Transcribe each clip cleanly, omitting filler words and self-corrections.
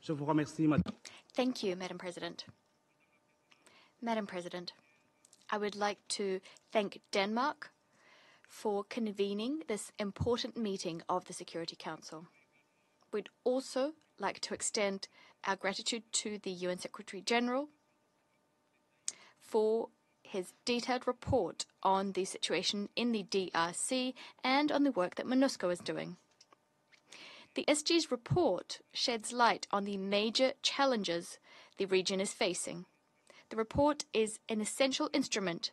Je vous remercie, Madame. Thank you, Madam President. Madam President, I would like to thank Denmark for convening this important meeting of the Security Council. We'd also like to extend our gratitude to the UN Secretary General for his detailed report on the situation in the DRC and on the work that MONUSCO is doing. The SG's report sheds light on the major challenges the region is facing. The report is an essential instrument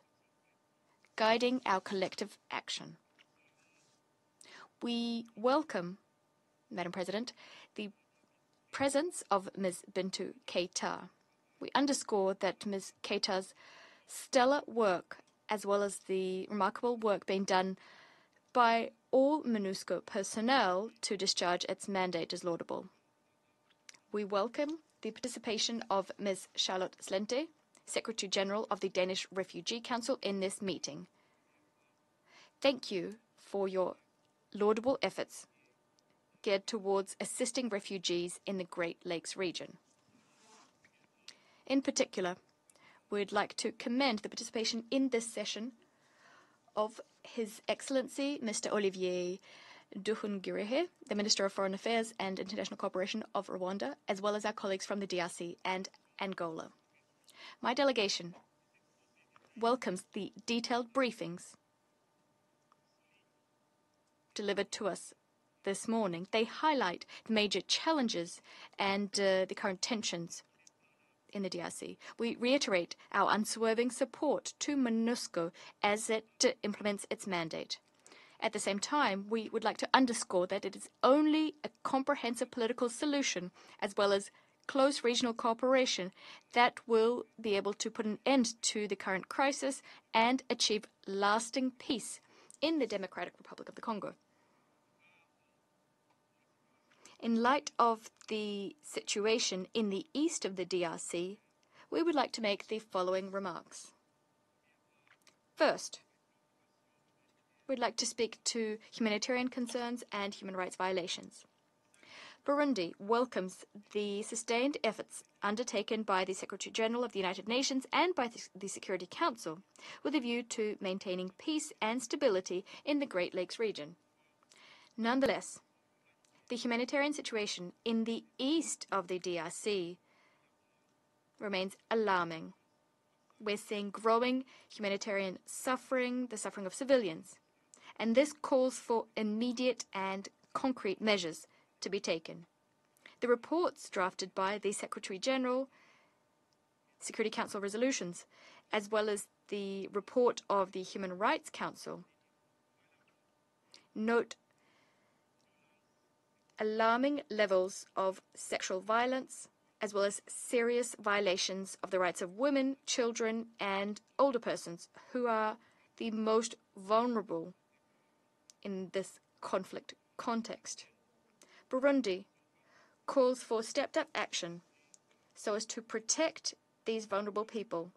guiding our collective action. We welcome, Madam President, the presence of Ms. Bintou Keita. We underscore that Ms. Keita's stellar work, as well as the remarkable work being done by all MONUSCO personnel to discharge its mandate, is laudable. We welcome the participation of Ms. Charlotte Slente, Secretary General of the Danish Refugee Council, in this meeting. Thank you for your laudable efforts geared towards assisting refugees in the Great Lakes region. In particular, we'd like to commend the participation in this session of His Excellency Mr. Olivier Nduhungirehe, the Minister of Foreign Affairs and International Cooperation of Rwanda, as well as our colleagues from the DRC and Angola. My delegation welcomes the detailed briefings delivered to us this morning. They highlight the major challenges and the current tensions in the DRC. We reiterate our unswerving support to MONUSCO as it implements its mandate. At the same time, we would like to underscore that it is only a comprehensive political solution, as well as close regional cooperation, that will be able to put an end to the current crisis and achieve lasting peace in the Democratic Republic of the Congo. In light of the situation in the east of the DRC, we would like to make the following remarks. First, we'd like to speak to humanitarian concerns and human rights violations. Burundi welcomes the sustained efforts undertaken by the Secretary General of the United Nations and by the Security Council with a view to maintaining peace and stability in the Great Lakes region. Nonetheless, the humanitarian situation in the east of the DRC remains alarming. We're seeing growing humanitarian suffering, the suffering of civilians, and this calls for immediate and concrete measures to be taken. The reports drafted by the Secretary General, Security Council resolutions, as well as the report of the Human Rights Council, note alarming levels of sexual violence, as well as serious violations of the rights of women, children, and older persons, who are the most vulnerable in this conflict context. Burundi calls for stepped-up action so as to protect these vulnerable people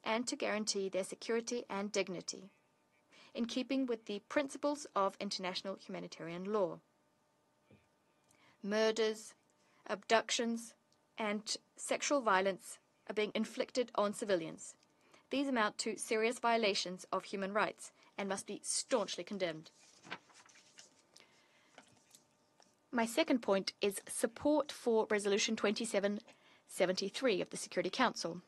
and to guarantee their security and dignity, in keeping with the principles of international humanitarian law. Murders, abductions, and sexual violence are being inflicted on civilians. These amount to serious violations of human rights and must be staunchly condemned. My second point is support for Resolution 2773 of the Security Council.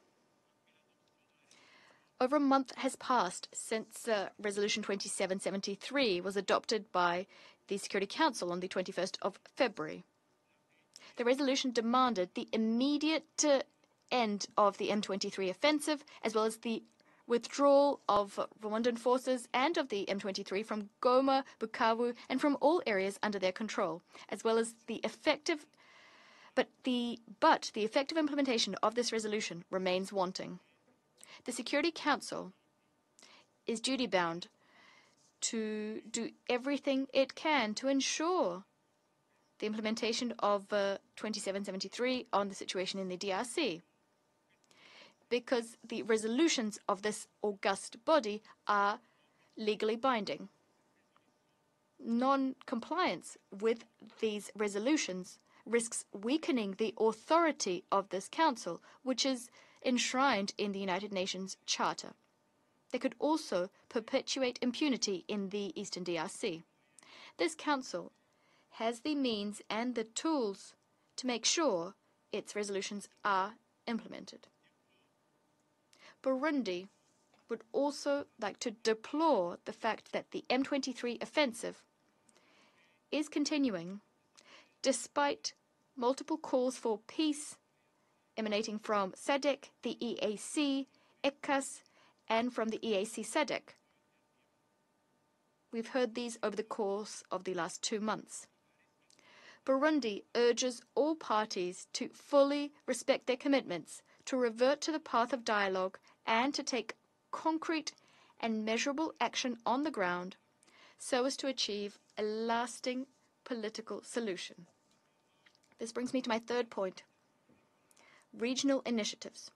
Over a month has passed since Resolution 2773 was adopted by the Security Council on the 21st of February. The resolution demanded the immediate end of the M23 offensive, as well as the withdrawal of Rwandan forces and of the M23 from Goma, Bukavu, and from all areas under their control, as well as the effective implementation of this resolution remains wanting. The Security Council is duty-bound to do everything it can to ensure the implementation of 2773 on the situation in the DRC, because the resolutions of this august body are legally binding. Non-compliance with these resolutions risks weakening the authority of this council, which is enshrined in the United Nations Charter. They could also perpetuate impunity in the Eastern DRC. This council has the means and the tools to make sure its resolutions are implemented. Burundi would also like to deplore the fact that the M23 offensive is continuing despite multiple calls for peace emanating from SADC, the EAC, ECAS, and from the EAC SADC. We've heard these over the course of the last 2 months. Burundi urges all parties to fully respect their commitments, to revert to the path of dialogue, and to take concrete and measurable action on the ground so as to achieve a lasting political solution. This brings me to my third point: regional initiatives.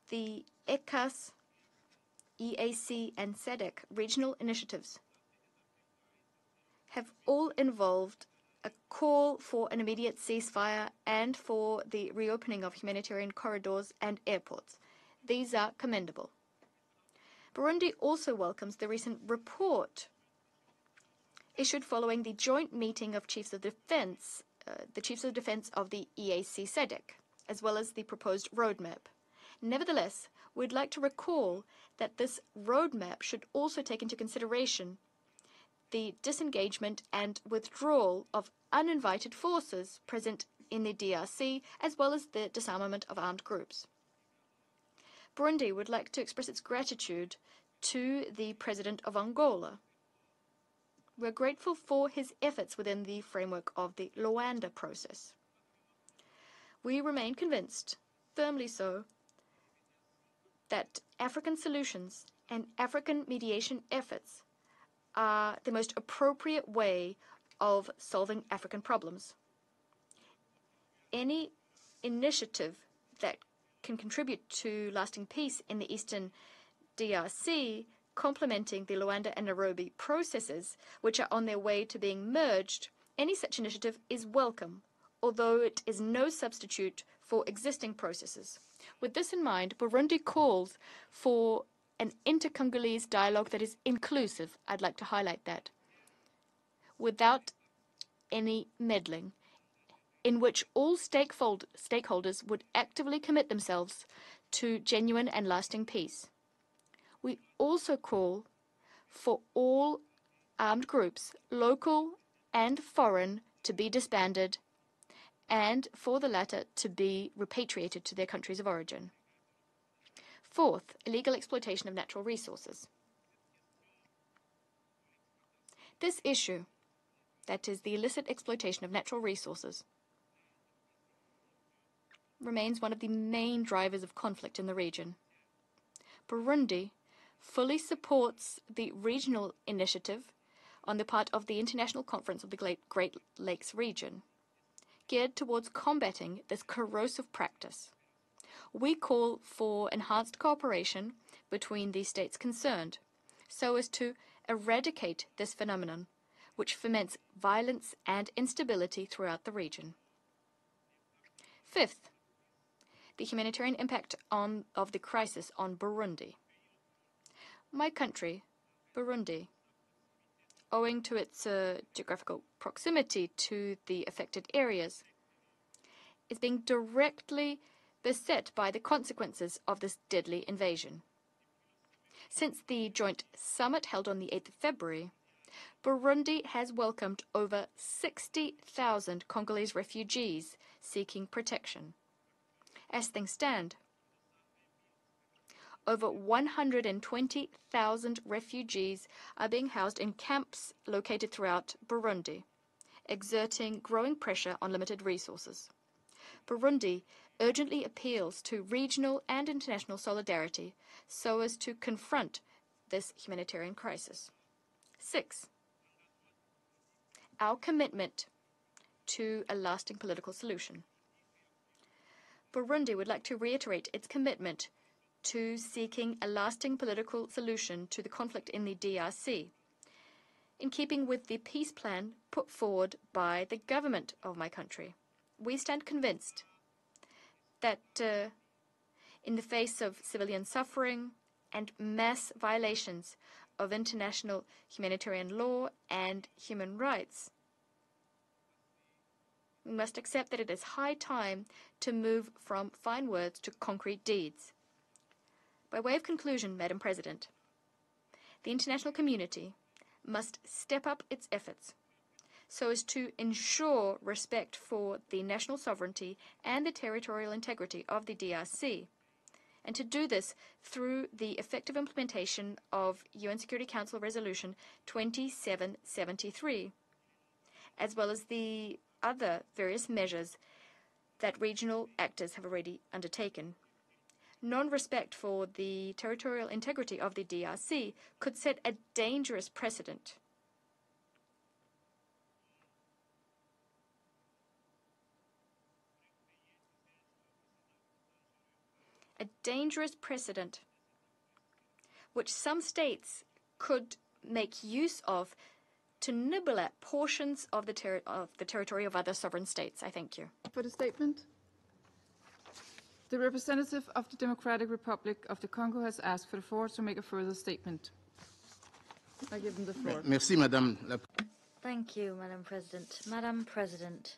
The ECAS, EAC, and SADC regional initiatives have all involved a call for an immediate ceasefire and for the reopening of humanitarian corridors and airports. These are commendable. Burundi also welcomes the recent report issued following the joint meeting of Chiefs of Defense, the Chiefs of Defense of the EAC SADC, as well as the proposed roadmap. Nevertheless, we'd like to recall that this roadmap should also take into consideration the disengagement and withdrawal of uninvited forces present in the DRC, as well as the disarmament of armed groups. Burundi would like to express its gratitude to the President of Angola. We're grateful for his efforts within the framework of the Luanda process. We remain convinced, firmly so, that African solutions and African mediation efforts are the most appropriate way of solving African problems. Any initiative that can contribute to lasting peace in the Eastern DRC, complementing the Luanda and Nairobi processes, which are on their way to being merged, any such initiative is welcome, although it is no substitute for existing processes. With this in mind, Burundi calls for an inter-Congolese dialogue that is inclusive. I'd like to highlight that. Without any meddling, in which all stakeholders would actively commit themselves to genuine and lasting peace. We also call for all armed groups, local and foreign, to be disbanded, and for the latter to be repatriated to their countries of origin. Fourth, illegal exploitation of natural resources. This issue, that is the illicit exploitation of natural resources, remains one of the main drivers of conflict in the region. Burundi fully supports the regional initiative on the part of the International Conference of the Great Lakes region, geared towards combating this corrosive practice. We call for enhanced cooperation between the states concerned so as to eradicate this phenomenon, which foments violence and instability throughout the region. Fifth, the humanitarian impact of the crisis on Burundi. My country, Burundi, owing to its geographical proximity to the affected areas, is being directly beset by the consequences of this deadly invasion. Since the joint summit held on the 8th of February, Burundi has welcomed over 60,000 Congolese refugees seeking protection. As things stand, over 120,000 refugees are being housed in camps located throughout Burundi, exerting growing pressure on limited resources. Burundi urgently appeals to regional and international solidarity so as to confront this humanitarian crisis. 6. Our commitment to a lasting political solution. Burundi would like to reiterate its commitment to seeking a lasting political solution to the conflict in the DRC. in keeping with the peace plan put forward by the government of my country. We stand convinced that in the face of civilian suffering and mass violations of international humanitarian law and human rights, we must accept that it is high time to move from fine words to concrete deeds. By way of conclusion, Madam President, the international community must step up its efforts so as to ensure respect for the national sovereignty and the territorial integrity of the DRC, and to do this through the effective implementation of UN Security Council Resolution 2773, as well as the other various measures that regional actors have already undertaken. Non-respect for the territorial integrity of the DRC could set a dangerous precedent. A dangerous precedent which some states could make use of to nibble at portions of the territory of other sovereign states. I thank you. For the statement. The representative of the Democratic Republic of the Congo has asked for the floor to make a further statement. I give him the floor. Merci, Madame. Thank you, Madam President. Madam President,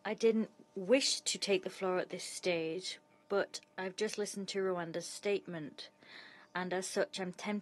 I didn't wish to take the floor at this stage, but I've just listened to Rwanda's statement, and as such I'm tempted